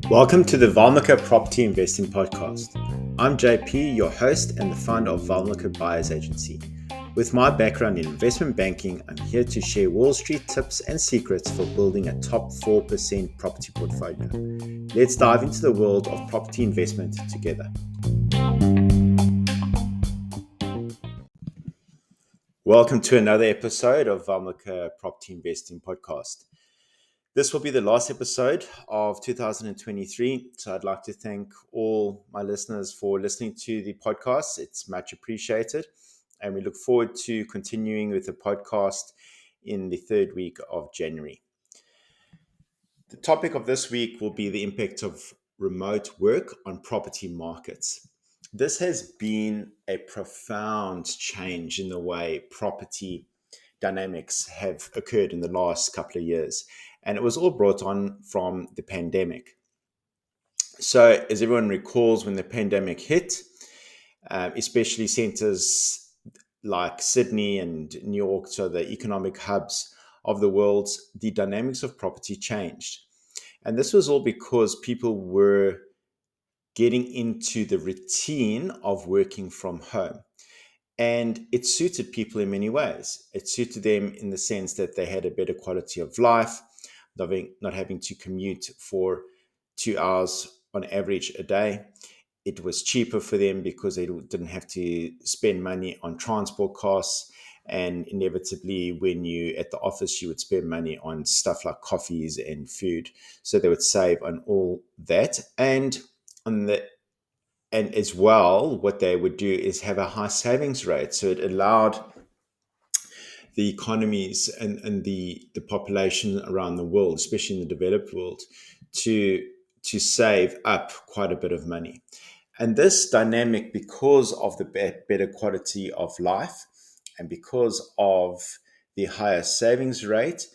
Welcome to the Valmika Property Investing Podcast. I'm JP, your host and the founder of Valmika Buyers Agency. With my background in investment banking, I'm here to share Wall Street tips and secrets for building a top 4% property portfolio. Let's dive into the world of property investment together. Welcome to another episode of Valmika Property Investing Podcast. This will be the last episode of 2023, so I'd like to thank all my listeners for listening to the podcast. It's much appreciated, and we look forward to continuing with the podcast in the third week of January. The topic of this week will be the impact of remote work on property markets. This has been a profound change in the way property dynamics have occurred in the last couple of years. And it was all brought on from the pandemic. So as everyone recalls, when the pandemic hit, especially centers like Sydney and New York, so the economic hubs of the world, the dynamics of property changed. And this was all because people were getting into the routine of working from home. And it suited people in many ways. It suited them in the sense that they had a better quality of life, not having to commute for 2 hours on average a day. It was cheaper for them because they didn't have to spend money on transport costs. And inevitably, when you at the office, you would spend money on stuff like coffees and food. So they would save on all that. And as well, what they would do is have a high savings rate. So it allowed the economies and the population around the world, especially in the developed world, to save up quite a bit of money. And this dynamic, because of the better quality of life and because of the higher savings rate,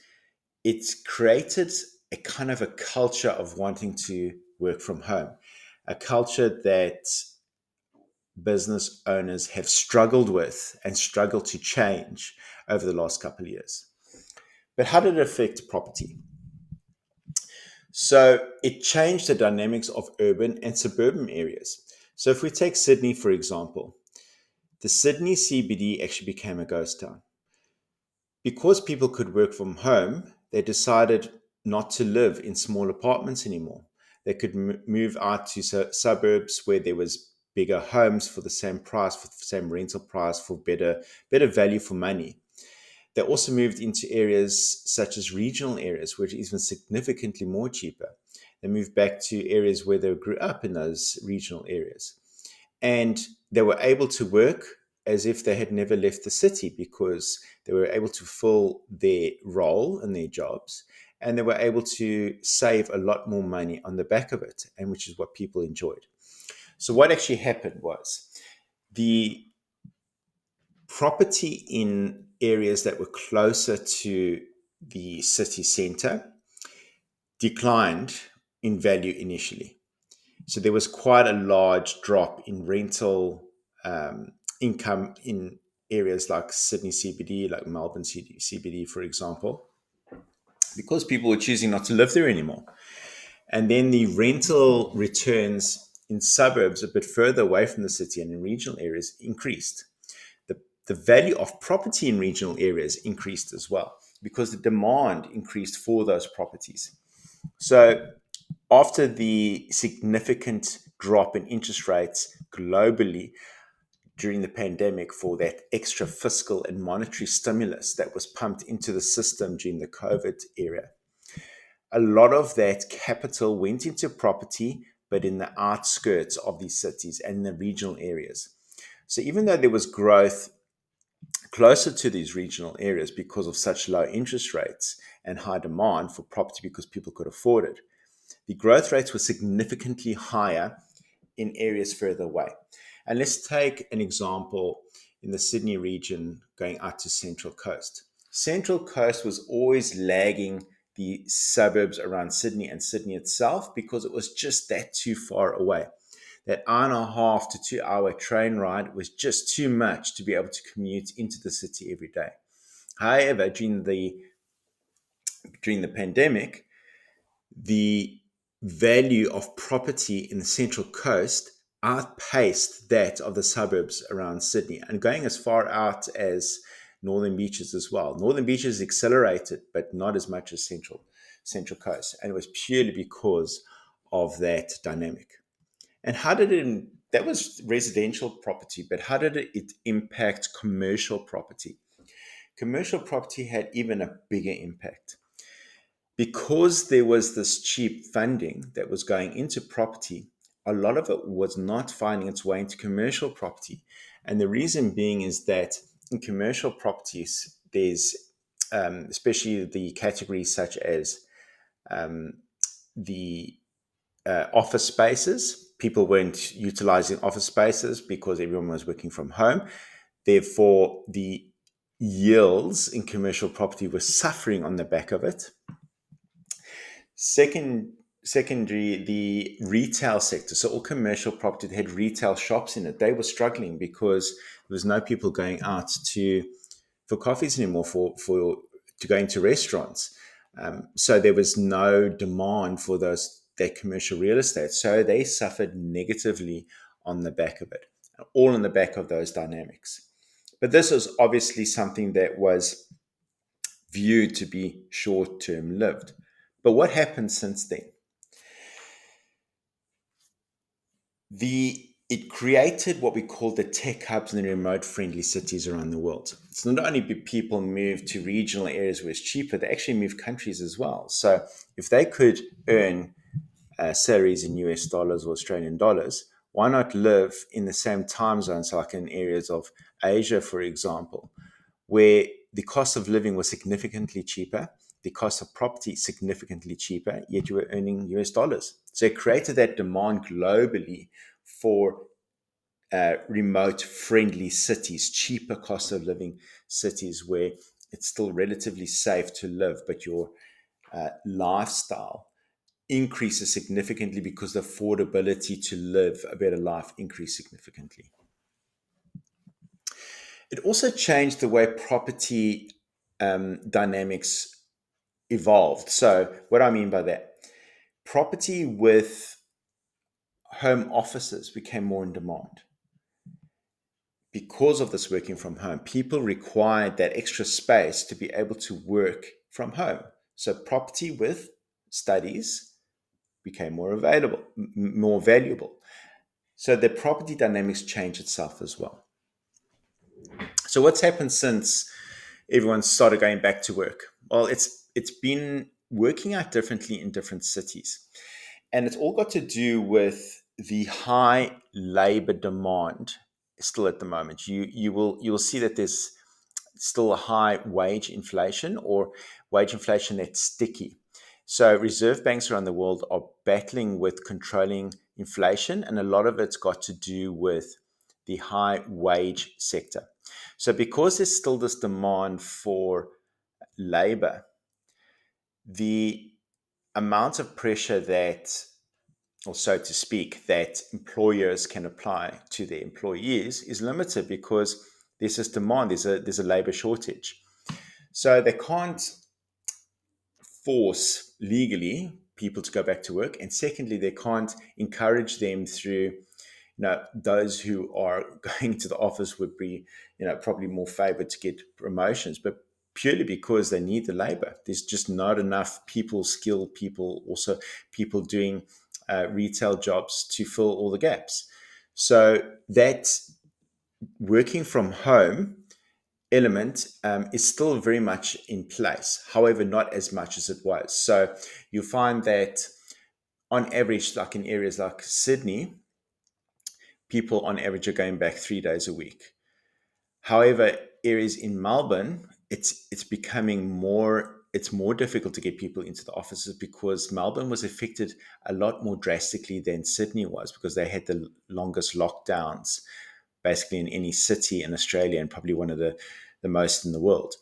it's created a kind of a culture of wanting to work from home, a culture that business owners have struggled with and struggled to change over the last couple of years. But how did it affect property? So it changed the dynamics of urban and suburban areas. So if we take Sydney, for example, the Sydney CBD actually became a ghost town. Because people could work from home, they decided not to live in small apartments anymore. They could move out to suburbs where there was bigger homes for the same price, for the same rental price, for better value for money. They also moved into areas such as regional areas, which are even significantly more cheaper. They moved back to areas where they grew up in those regional areas. And they were able to work as if they had never left the city because they were able to fill their role in their jobs, and they were able to save a lot more money on the back of it, and which is what people enjoyed. So what actually happened was the property in areas that were closer to the city center declined in value initially. So there was quite a large drop in rental income in areas like Sydney CBD, like Melbourne CBD, for example, because people were choosing not to live there anymore. And then the rental returns in suburbs a bit further away from the city and in regional areas increased. The value of property in regional areas increased as well because the demand increased for those properties. So after the significant drop in interest rates globally during the pandemic for that extra fiscal and monetary stimulus that was pumped into the system during the COVID era, a lot of that capital went into property, but in the outskirts of these cities and the regional areas. So even though there was growth closer to these regional areas because of such low interest rates and high demand for property because people could afford it, the growth rates were significantly higher in areas further away. And let's take an example in the Sydney region going out to Central Coast. Central Coast was always lagging the suburbs around Sydney and Sydney itself because it was just that too far away. That hour and a half to 2 hour train ride was just too much to be able to commute into the city every day. However, during the during the pandemic, the value of property in the Central Coast outpaced that of the suburbs around Sydney, and going as far out as Northern Beaches as well. Northern Beaches accelerated, but not as much as Central Coast, and it was purely because of that dynamic. And how did it? That was residential property, but how did it impact commercial property? Commercial property had even a bigger impact. Because there was this cheap funding that was going into property, a lot of it was not finding its way into commercial property. And the reason being is that in commercial properties, there's especially the categories such as the office spaces. People weren't utilizing office spaces because everyone was working from home. Therefore, the yields in commercial property were suffering on the back of it. Secondary, the retail sector. So all commercial property that had retail shops in it, they were struggling because there was no people going out for coffees anymore, to go into restaurants. So there was no demand for that commercial real estate. So they suffered negatively on the back of it, all on the back of those dynamics. But this was obviously something that was viewed to be short-term lived. But what happened since then? It created what we call the tech hubs and the remote-friendly cities around the world. It's not only people move to regional areas where it's cheaper, they actually move countries as well. So if they could earn salaries in US dollars or Australian dollars, why not live in the same time zones, like in areas of Asia, for example, where the cost of living was significantly cheaper, the cost of property significantly cheaper, yet you were earning US dollars. So it created that demand globally for remote-friendly cities, cheaper cost of living cities where it's still relatively safe to live, but your lifestyle increases significantly because the affordability to live a better life increased significantly. It also changed the way property dynamics evolved. So what I mean by that, property with home offices became more in demand. Because of this working from home, people required that extra space to be able to work from home. So property with studies became more available, more valuable. So the property dynamics changed itself as well. So what's happened since everyone started going back to work? Well, it's been working out differently in different cities. And it's all got to do with the high labor demand still at the moment. You will see that there's still a high wage inflation, or wage inflation that's sticky. So reserve banks around the world are battling with controlling inflation, and a lot of it's got to do with the high wage sector. So because there's still this demand for labor, the amount of pressure that, or so to speak, that employers can apply to their employees is limited because there's this demand, there's a labor shortage. So they can't force legally people to go back to work. And secondly, they can't encourage them through, those who are going to the office would be, probably more favored to get promotions, but purely because they need the labor. There's just not enough skilled people, also people doing retail jobs to fill all the gaps. So that working from home element is still very much in place, however, not as much as it was. So you find that on average, like in areas like Sydney, people on average are going back 3 days a week. However, areas in Melbourne, it's becoming more difficult to get people into the offices because Melbourne was affected a lot more drastically than Sydney was, because they had the longest lockdowns basically in any city in Australia, and probably one of the most in the world.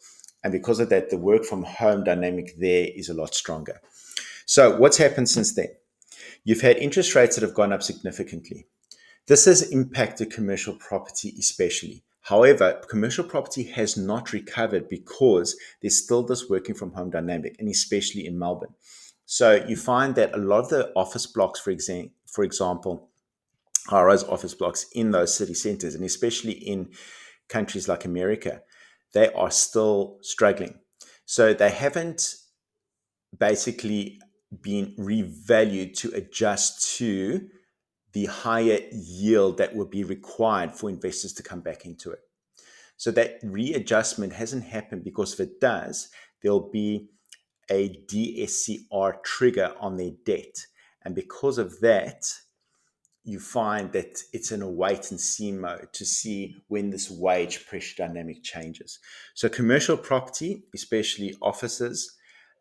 And because of that, the work from home dynamic there is a lot stronger. So what's happened since then? You've had interest rates that have gone up significantly. This has impacted commercial property especially. However, commercial property has not recovered because there's still this working from home dynamic, and especially in Melbourne. So you find that a lot of the office blocks, for example, high-rise office blocks in those city centers, and especially in countries like America, they are still struggling. So they haven't basically been revalued to adjust to the higher yield that would be required for investors to come back into it. So that readjustment hasn't happened, because if it does, there'll be a DSCR trigger on their debt. And because of that, you find that it's in a wait and see mode to see when this wage pressure dynamic changes. So commercial property, especially offices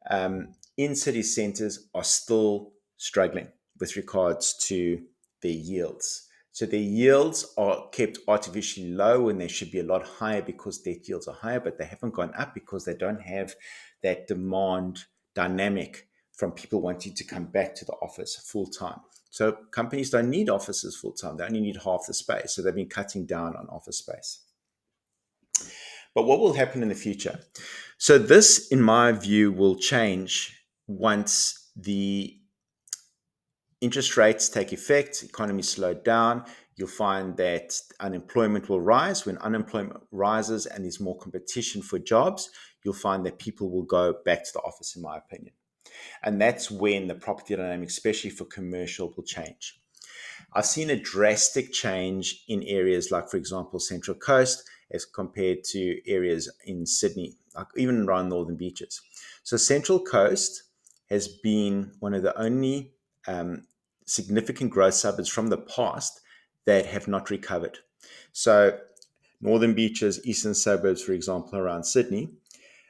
in city centers, are still struggling with regards to their yields. So their yields are kept artificially low when they should be a lot higher because debt yields are higher, but they haven't gone up because they don't have that demand dynamic from people wanting to come back to the office full time. So companies don't need offices full time. They only need half the space. So they've been cutting down on office space. But what will happen in the future? So this, in my view, will change once the interest rates take effect, economy slowed down. You'll find that unemployment will rise. When unemployment rises and there's more competition for jobs, you'll find that people will go back to the office, in my opinion. And that's when the property dynamic, especially for commercial, will change. I've seen a drastic change in areas like, for example, Central Coast as compared to areas in Sydney, like even around Northern Beaches. So Central Coast has been one of the only significant growth suburbs from the past that have not recovered. So Northern Beaches, eastern suburbs, for example, around Sydney,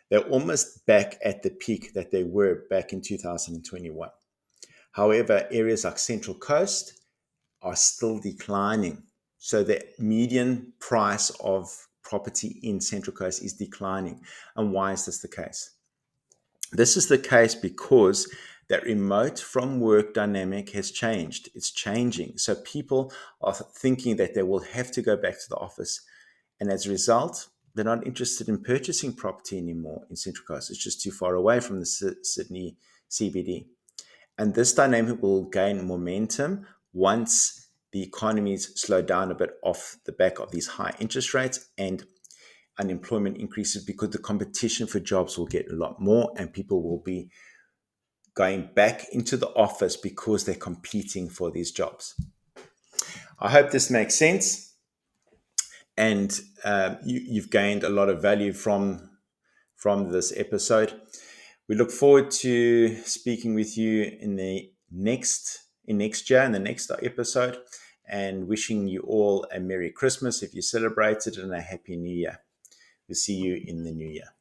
they're almost back at the peak that they were back in 2021. However, areas like Central Coast are still declining. So the median price of property in Central Coast is declining. And why is this the case? This is the case because that remote from work dynamic has changed. It's changing. So people are thinking that they will have to go back to the office. And as a result, they're not interested in purchasing property anymore in Central Coast. It's just too far away from the Sydney CBD. And this dynamic will gain momentum once the economies slow down a bit off the back of these high interest rates and unemployment increases, because the competition for jobs will get a lot more and people will be going back into the office because they're competing for these jobs. I hope this makes sense. And you've gained a lot of value from this episode. We look forward to speaking with you in next year, in the next episode, and wishing you all a Merry Christmas if you celebrate it, and a Happy New Year. We'll see you in the new year.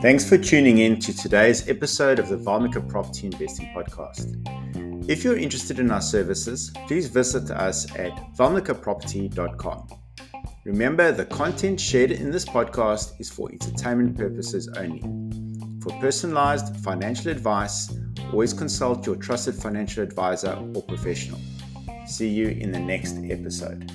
Thanks for tuning in to today's episode of the Valmika Property Investing Podcast. If you're interested in our services, please visit us at valmikaproperty.com. Remember, the content shared in this podcast is for entertainment purposes only. For personalized financial advice, always consult your trusted financial advisor or professional. See you in the next episode.